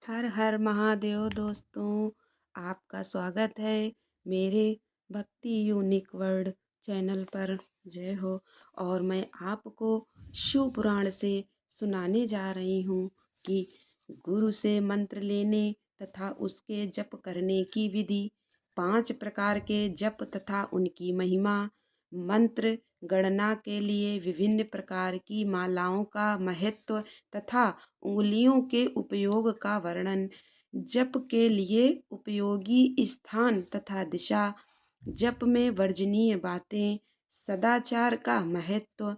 हर हर महादेव दोस्तों, आपका स्वागत है मेरे भक्ति यूनिक वर्ल्ड चैनल पर। जय हो। और मैं आपको शिव पुराण से सुनाने जा रही हूँ कि गुरु से मंत्र लेने तथा उसके जप करने की विधि, 5 प्रकार के जप तथा उनकी महिमा, मंत्र गणना के लिए विभिन्न प्रकार की मालाओं का महत्व तथा उंगलियों के उपयोग का वर्णन, जप के लिए उपयोगी स्थान तथा दिशा, जप में वर्जनीय बातें, सदाचार का महत्व,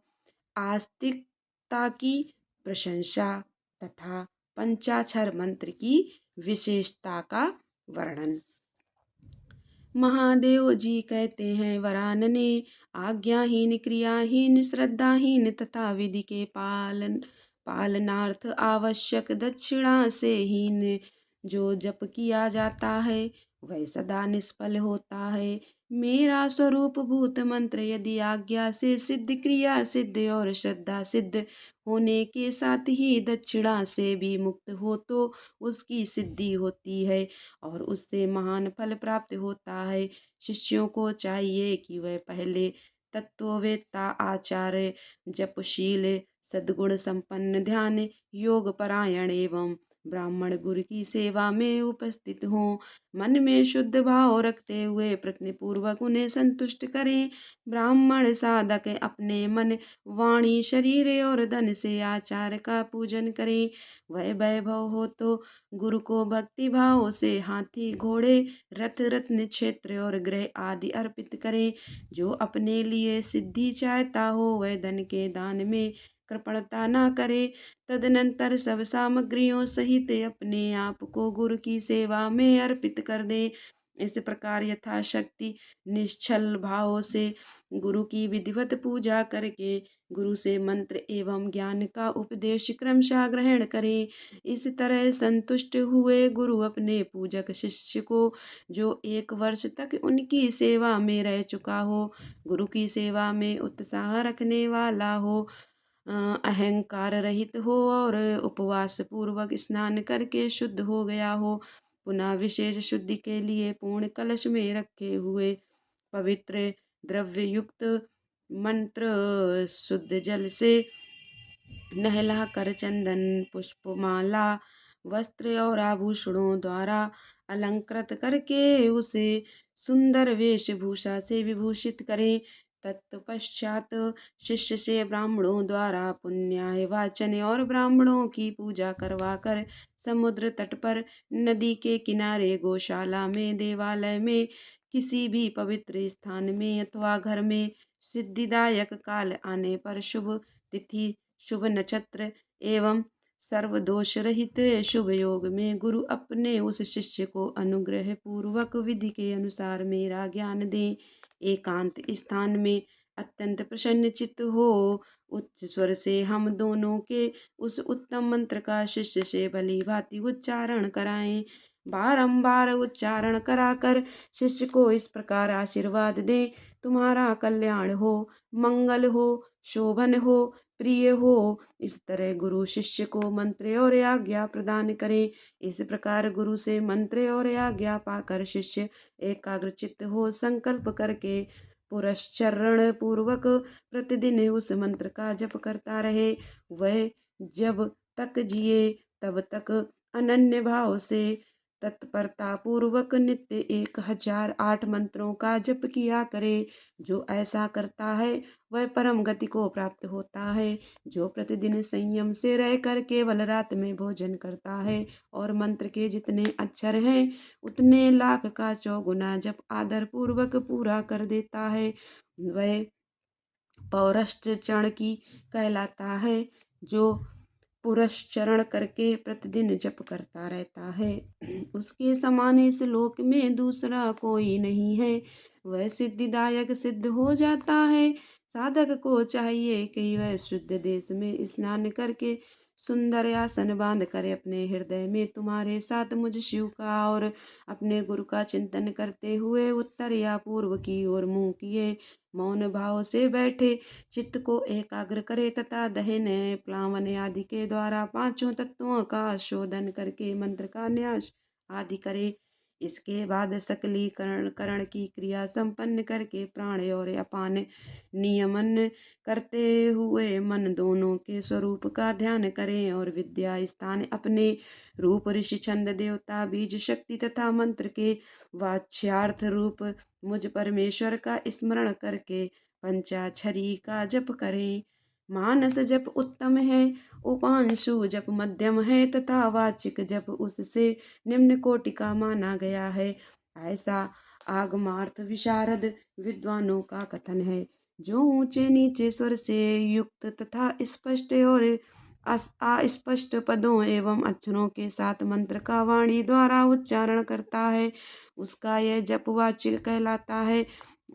आस्तिकता की प्रशंसा तथा पंचाक्षर मंत्र की विशेषता का वर्णन। महादेव जी कहते हैं, वरानने आज्ञाहीन, क्रियाहीन, श्रद्धाहीन तथा विधि के पालनार्थ आवश्यक दक्षिणा से हीन जो जप किया जाता है वह सदा निष्फल होता है। मेरा स्वरूप भूत मंत्र यदि आज्ञा से सिद्ध, क्रिया सिद्ध और श्रद्धा सिद्ध होने के साथ ही दक्षिणा से भी मुक्त हो तो उसकी सिद्धि होती है और उससे महान फल प्राप्त होता है। शिष्यों को चाहिए कि वह पहले तत्ववेत्ता, आचार्य, जपशील, सद्गुण संपन्न, ध्यान योग परायण एवं ब्राह्मण गुरु की सेवा में उपस्थित हों। मन में शुद्ध भाव रखते हुए प्रयत्न पूर्वक उन्हें संतुष्ट करें। ब्राह्मण साधक अपने मन, वाणी, शरीर और धन से आचार्य का पूजन करें। वह वैभव हो तो गुरु को भक्ति भाव से हाथी, घोड़े, रथ, रत्न, क्षेत्र और ग्रह आदि अर्पित करें। जो अपने लिए सिद्धि चाहता हो वह धन के दान में कृपणता न करे। तदनंतर सब सामग्रियों सहित अपने आप को गुरु की सेवा में अर्पित कर दे। इस प्रकार यथाशक्ति निश्चल भाव से गुरु की विधिवत पूजा करके गुरु से मंत्र एवं ज्ञान का उपदेश क्रमशः ग्रहण करें। इस तरह संतुष्ट हुए गुरु अपने पूजक शिष्य को, जो 1 वर्ष तक उनकी सेवा में रह चुका हो, गुरु की सेवा में उत्साह रखने वाला हो, अहंकार रहित हो और उपवास पूर्वक स्नान करके शुद्ध हो गया हो, पुनः विशेष शुद्धि के लिए पूर्ण कलश में रखे हुए पवित्र द्रव्य युक्त मंत्र शुद्ध जल से नहलाकर चंदन, पुष्पमाला, वस्त्र और आभूषणों द्वारा अलंकृत करके उसे सुंदर वेशभूषा से विभूषित करें। तत्पश्चात शिष्य से ब्राह्मणों द्वारा पुण्याय वाचन और ब्राह्मणों की पूजा करवाकर समुद्र तट पर, नदी के किनारे, गौशाला में, देवालय में, किसी भी पवित्र स्थान में अथवा घर में सिद्धिदायक काल आने पर, शुभ तिथि, शुभ नक्षत्र एवं सर्वदोष रहित शुभ योग में गुरु अपने उस शिष्य को अनुग्रह पूर्वक विधि के अनुसार मेरा ज्ञान दें। एकांत स्थान में अत्यंत प्रसन्न चित्त हो उच्च स्वर से हम दोनों के उस उत्तम मंत्र का शिष्य से भली भांति उच्चारण कराएं। बारंबार उच्चारण कराकर शिष्य को इस प्रकार आशीर्वाद दें, तुम्हारा कल्याण हो, मंगल हो, शोभन हो, प्रिय हो। इस तरह गुरु शिष्य को मंत्र और आज्ञा प्रदान करें। इस प्रकार गुरु से मंत्र और आज्ञा पाकर शिष्य एकाग्रचित्त हो संकल्प करके पुरस्चरण पूर्वक प्रतिदिन उस मंत्र का जप करता रहे। वह जब तक जिए तब तक अनन्य भाव से तत्परता पूर्वक नित्य 1008 मंत्रों का जप किया करे। जो ऐसा करता है वह परम गति को प्राप्त होता है। जो प्रतिदिन संयम से रहकर केवल रात में भोजन करता है और मंत्र के जितने अक्षर हैं उतने लाख का 4 गुना जप आदर पूर्वक पूरा कर देता है, वह पौरष्ट की कहलाता है। जो पुरस्चरण करके प्रतिदिन जप करता रहता है उसके समान इस लोक में दूसरा कोई नहीं है। वह सिद्धिदायक सिद्ध हो जाता है। साधक को चाहिए कि वह शुद्ध देश में स्नान करके सुंदर आसन बांध कर अपने हृदय में तुम्हारे साथ मुझ शिव का और अपने गुरु का चिंतन करते हुए उत्तर या पूर्व की ओर मुंह किए मौन भाव से बैठे, चित्त को एकाग्र करे तथा दहन प्लावन आदि के द्वारा पांचों तत्वों का शोधन करके मंत्र का न्यास आदि करे। इसके बाद सकलीकरण करण की क्रिया संपन्न करके प्राण और अपान नियमन करते हुए मन दोनों के स्वरूप का ध्यान करें और विद्या स्थान अपने रूप ऋषि छंद देवता बीज शक्ति तथा मंत्र के वाच्यार्थ रूप मुझ परमेश्वर का स्मरण करके पंचाक्षरी का जप करें। मानस जप उत्तम है, उपांशु जप मध्यम है तथा वाचिक जप उससे निम्न कोटि का माना गया है। ऐसा आगमार्थ विशारद विद्वानों का कथन है। जो ऊंचे नीचे स्वर से युक्त तथा स्पष्ट और अस्पष्ट पदों एवं अक्षरों के साथ मंत्र का वाणी द्वारा उच्चारण करता है, उसका यह जप वाचिक कहलाता है।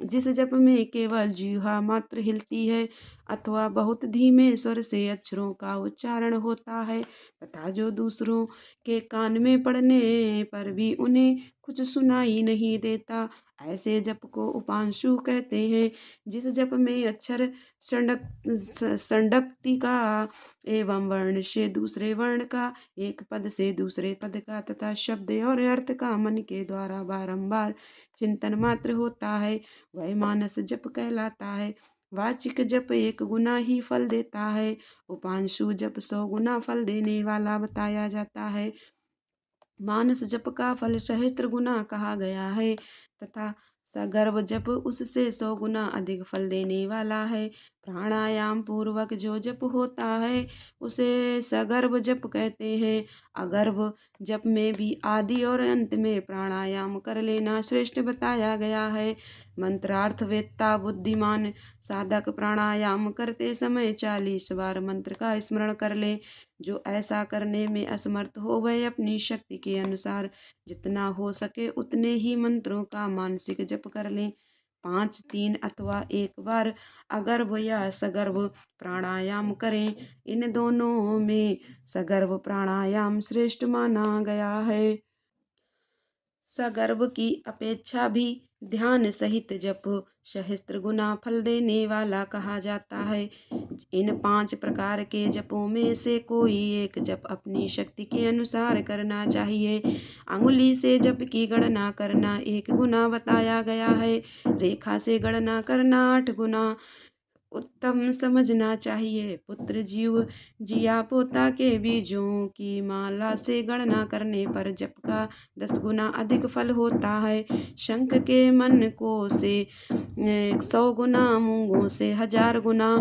जिस जप में केवल जिह्वा मात्र हिलती है अथवा बहुत धीमे स्वर से अक्षरों का उच्चारण होता है तथा जो दूसरों के कान में पड़ने पर भी उन्हें कुछ सुनाई नहीं देता, ऐसे जप को उपांशु कहते हैं। जिस जप में अक्षर संडक्ति का एवं वर्ण से दूसरे वर्ण का, एक पद से दूसरे पद का तथा शब्द और अर्थ का मन के द्वारा बारंबार चिंतन मात्र होता है, वह मानस जप कहलाता है। वाचिक जप एक गुना ही फल देता है, उपांशु जप 100 गुना फल देने वाला बताया जाता है। मानस जप का फल सहस्त्र गुना कहा गया है तथा सगर्भ जप उससे 100 गुना अधिक फल देने वाला है। प्राणायाम पूर्वक जो जप होता है उसे सगर्भ जप कहते हैं। अगर्भ जप में भी आदि और अंत में प्राणायाम कर लेना श्रेष्ठ बताया गया है। मंत्रार्थ वेत्ता बुद्धिमान साधक प्राणायाम करते समय 40 बार मंत्र का स्मरण कर ले। जो ऐसा करने में असमर्थ हो वह अपनी शक्ति के अनुसार जितना हो सके उतने ही मंत्रों का मानसिक जप कर लें। 5, 3 अथवा एक बार अगर्भ या सगर्भ प्राणायाम करें। इन दोनों में सगर्भ प्राणायाम श्रेष्ठ माना गया है। सगर्भ की अपेक्षा भी ध्यान सहित जप सहस्त्र गुना फल देने वाला कहा जाता है। इन 5 प्रकार के जपों में से कोई एक जप अपनी शक्ति के अनुसार करना चाहिए। अंगुली से जप की गणना करना 1 गुना बताया गया है। रेखा से गणना करना 8 गुना उत्तम समझना चाहिए। पुत्र जीव जिया पोता के बीजों की माला से गणना करने पर जप का 10 गुना अधिक फल होता है। शंख के मन को से 100 गुना, मूंगों से 1000 गुना,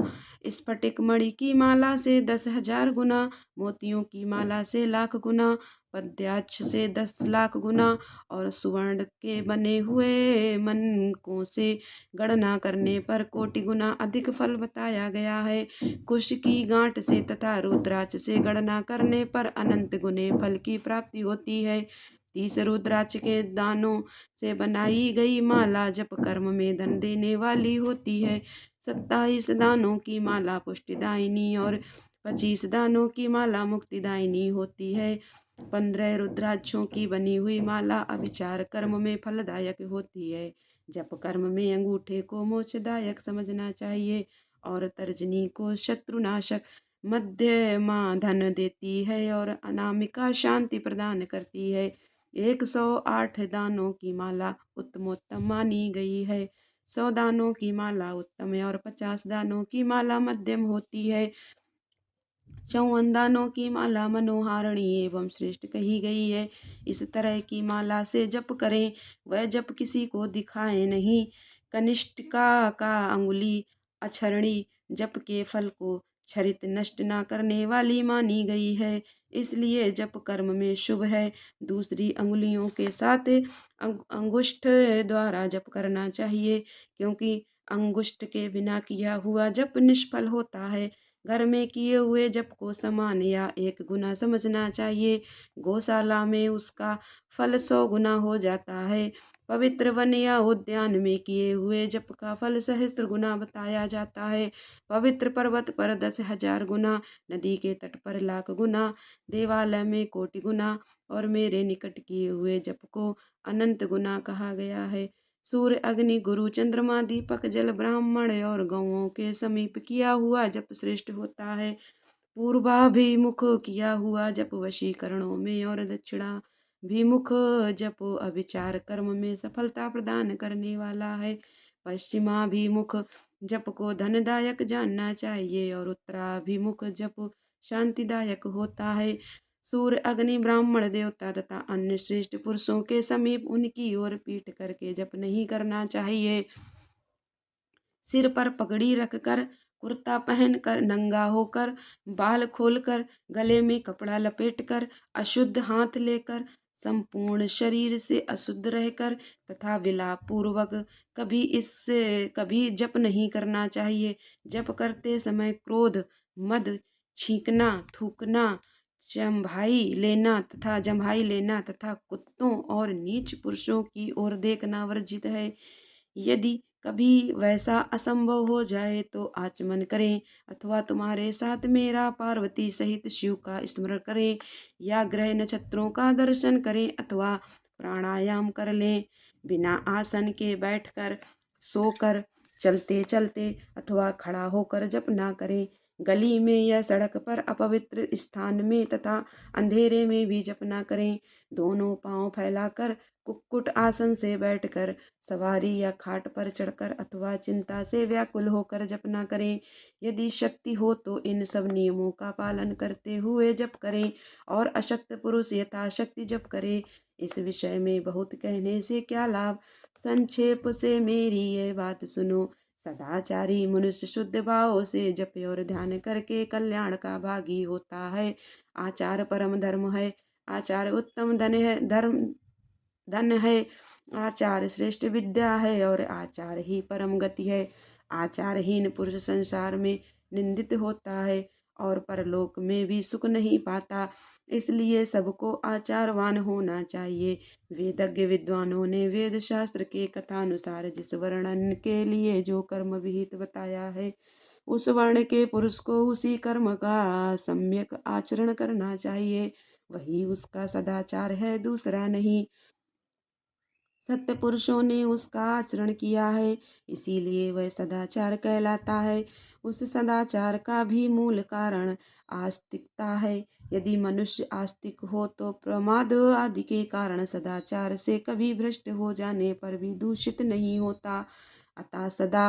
स्फटिक मणि की माला से 10,000 गुना, मोतियों की माला से लाख गुना, पद्याक्ष से 10 लाख गुना और सुवर्ण के बने हुए मनकों से गणना करने पर कोटि गुना अधिक फल बताया गया है। कुश की गांठ से तथा रुद्राक्ष से गणना करने पर अनंत गुने फल की प्राप्ति होती है। 30 रुद्राक्ष के दानों से बनाई गई माला जप कर्म में धन देने वाली होती है। 27 दानों की माला पुष्टिदायिनी और 25 दानों की माला मुक्तिदायिनी होती है। 15 रुद्राक्षों की बनी हुई माला अभिचार कर्म में फलदायक होती है। जप कर्म में अंगूठे को मोक्षदायक समझना चाहिए और तर्जनी को शत्रुनाशक, मध्यमा धन देती है और अनामिका शांति प्रदान करती है। 108 दानों की माला उत्तमोत्तम मानी गई है। 100 दानों की माला उत्तम है और 50 दानों की माला मध्यम होती है। 54 दानों की माला मनोहारिणी एवं श्रेष्ठ कही गई है। इस तरह की माला से जप करें, वह जप किसी को दिखाए नहीं। कनिष्ठिका का अंगुली अक्षरणी जप के फल को क्षरित नष्ट न करने वाली मानी गई है, इसलिए जप कर्म में शुभ है। दूसरी अंगुलियों के साथ अंगुष्ठ द्वारा जप करना चाहिए, क्योंकि अंगुष्ठ के बिना किया हुआ जप निष्फल होता है। घर में किए हुए जप को समान या 1 गुना समझना चाहिए। गौशाला में उसका फल 100 गुना हो जाता है। पवित्र वन या उद्यान में किए हुए जप का फल सहस्त्र गुना बताया जाता है। पवित्र पर्वत पर 10,000 गुना, नदी के तट पर लाख गुना, देवालय में कोटि गुना और मेरे निकट किए हुए जप को अनंत गुना कहा गया है। सूर्य, अग्नि, गुरु, चंद्रमा, दीपक, जल, ब्राह्मण और गौओं के समीप किया हुआ जप श्रेष्ठ होता है। पूर्वाभिमुख किया हुआ जप वशीकरणों में और दक्षिणाभिमुख जप अभिचार कर्म में सफलता प्रदान करने वाला है। पश्चिमाभिमुख जप को धनदायक जानना चाहिए और उत्तराभिमुख जप शांतिदायक होता है। सूर्य, अग्नि, ब्राह्मण देवता तथा अन्य श्रेष्ठ पुरुषों के समीप उनकी ओर पीठ करके जप नहीं करना चाहिए। सिर पर पगड़ी रखकर, कुर्ता पहनकर, नंगा होकर, बाल खोलकर, गले में कपड़ा लपेटकर, अशुद्ध हाथ लेकर, संपूर्ण शरीर से अशुद्ध रहकर तथा विलाप पूर्वक कभी जप नहीं करना चाहिए। जप करते समय क्रोध, मद, छींकना, थूकना, जम्भाई लेना तथा कुत्तों और नीच पुरुषों की ओर देखना वर्जित है। यदि कभी वैसा असंभव हो जाए तो आचमन करें अथवा तुम्हारे साथ मेरा पार्वती सहित शिव का स्मरण करें या ग्रह नक्षत्रों का दर्शन करें अथवा प्राणायाम कर लें। बिना आसन के बैठकर, सोकर, चलते चलते अथवा खड़ा होकर जप ना करें। गली में या सड़क पर अपवित्र स्थान में तथा अंधेरे में भी जप ना करें। दोनों पांव फैलाकर कुक्कुट आसन से बैठकर, सवारी या खाट पर चढ़कर अथवा चिंता से व्याकुल होकर जप ना करें। यदि शक्ति हो तो इन सब नियमों का पालन करते हुए जप करें और अशक्त पुरुष यथाशक्ति जप करे। इस विषय में बहुत कहने से क्या लाभ, संक्षेप से मेरी ये बात सुनो। सदाचारी मनुष्य शुद्ध भाव से जप और ध्यान करके कल्याण का भागी होता है। आचार परम धर्म है। आचार उत्तम धन है। आचार श्रेष्ठ विद्या है और आचार ही परम गति है। आचारहीन पुरुष संसार में निंदित होता है और परलोक में भी सुख नहीं पाता। इसलिए सबको आचारवान होना चाहिए। वेदज्ञ विद्वानों ने वेद शास्त्र के कथानुसार जिस वर्णन के लिए जो कर्म विहित बताया है, उस वर्ण के पुरुष को उसी कर्म का सम्यक आचरण करना चाहिए। वही उसका सदाचार है, दूसरा नहीं। सत्य पुरुषों ने उसका आचरण किया है, इसीलिए वह सदाचार कहलाता है। उस सदाचार का भी मूल कारण आस्तिकता है। यदि मनुष्य आस्तिक हो तो प्रमाद आदि के कारण सदाचार से कभी भ्रष्ट हो जाने पर भी दूषित नहीं होता। अतः सदा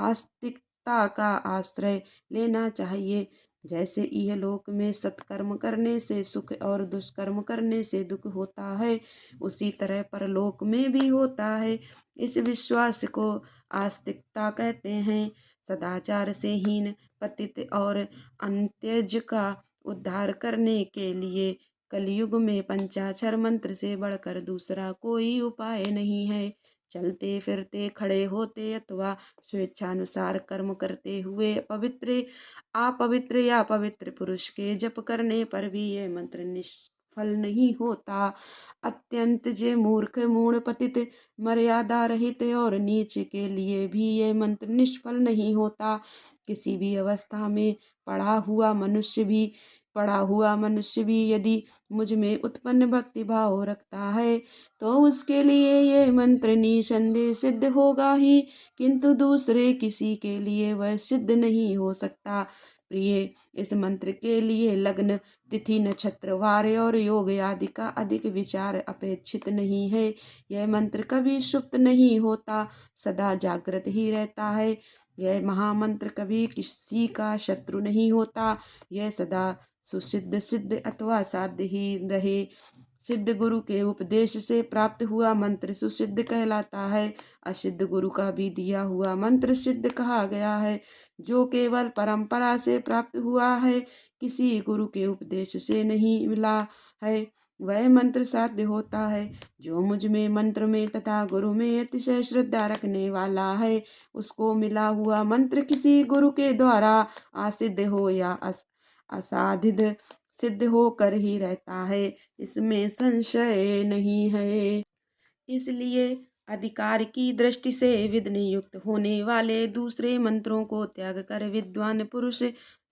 आस्तिकता का आश्रय लेना चाहिए। जैसे इहलोक में सत्कर्म करने से सुख और दुष्कर्म करने से दुख होता है, उसी तरह परलोक में भी होता है। इस विश्वास को आस्तिकता कहते हैं। सदाचार से हीन, पतित और अंत्यज का उद्धार करने के लिए कलयुग में पंचाक्षर मंत्र से बढ़कर दूसरा कोई उपाय नहीं है। चलते फिरते, खड़े होते अथवा स्वेच्छानुसार कर्म करते हुए अपवित्र या पवित्र पुरुष के जप करने पर भी यह मंत्र निष्फल नहीं होता। अत्यंत जे मूर्ख, मूढ़, पतित, मर्यादा रहित और नीच के लिए भी यह मंत्र निष्फल नहीं होता। किसी भी अवस्था में पड़ा हुआ मनुष्य भी यदि मुझ में उत्पन्न भक्ति भाव रखता है तो उसके लिए यह मंत्र निसंदेह सिद्ध होगा ही, किंतु दूसरे किसी के लिए वह सिद्ध नहीं हो सकता। प्रिय, इस मंत्र के लिए लग्न, तिथि, नक्षत्र, वार और योग आदि का अधिक विचार अपेक्षित नहीं है। यह मंत्र कभी सुप्त नहीं होता, सदा जागृत ही रहता है। यह महामंत्र कभी किसी का शत्रु नहीं होता। यह सदा सुसिद्ध, सिद्ध अथवा साध्य ही रहे। सिद्ध गुरु के उपदेश से प्राप्त हुआ मंत्र सुसिद्ध कहलाता है। असिद्ध गुरु का भी दिया हुआ मंत्र सिद्ध कहा गया है। जो केवल परंपरा से प्राप्त हुआ है, किसी गुरु के उपदेश से नहीं मिला है, वह मंत्र साध्य होता है। जो मुझ में मंत्र में तथा गुरु में अतिशय श्रद्धा रखने वाला है, उसको मिला हुआ मंत्र किसी गुरु के द्वारा असिद्ध हो या असाधित सिद्ध होकर ही रहता है, इसमें संशय नहीं है। इसलिए अधिकार की दृष्टि से विधि युक्त होने वाले दूसरे मंत्रों को त्याग कर विद्वान पुरुष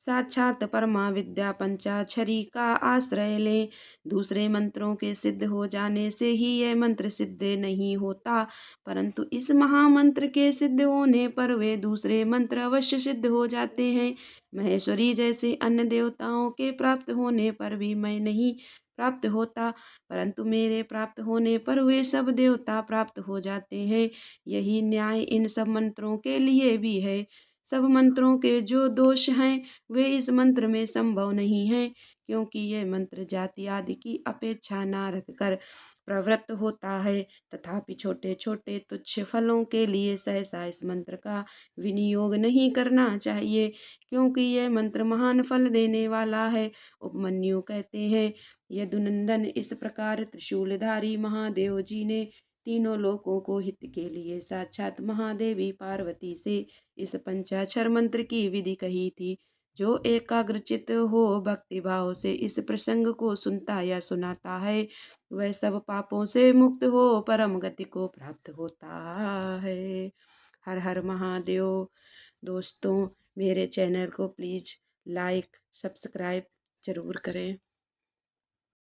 साक्षात परमा विद्या पंचाक्षरी का आश्रय लें। दूसरे मंत्रों के सिद्ध हो जाने से ही यह मंत्र सिद्ध नहीं होता, परंतु इस महामंत्र के सिद्ध होने पर वे दूसरे मंत्र अवश्य सिद्ध हो जाते हैं। महेश्वरी जैसे अन्य देवताओं के प्राप्त होने पर भी मैं नहीं प्राप्त होता, परंतु मेरे प्राप्त होने पर वे सब देवता प्राप्त हो जाते हैं। यही न्याय इन सब मंत्रों के लिए भी है। सब मंत्रों के जो दोष हैं वे इस मंत्र में संभव नहीं है, क्योंकि यह मंत्र जाति आदि की अपेक्षा न रखकर प्रवृत्त होता है। तथापि छोटे छोटे तुच्छ फलों के लिए सहसा इस मंत्र का विनियोग नहीं करना चाहिए, क्योंकि यह मंत्र महान फल देने वाला है। उपमन्यु कहते हैं, यदुनंदन इस प्रकार त्रिशूलधारी महादेव जी ने तीनों लोकों को हित के लिए साक्षात महादेवी पार्वती से इस पंचाक्षर मंत्र की विधि कही थी। जो एकाग्रचित हो भक्ति भाव से इस प्रसंग को सुनता या सुनाता है, वह सब पापों से मुक्त हो परम गति को प्राप्त होता है। हर हर महादेव। दोस्तों, मेरे चैनल को प्लीज़ लाइक सब्सक्राइब जरूर करें।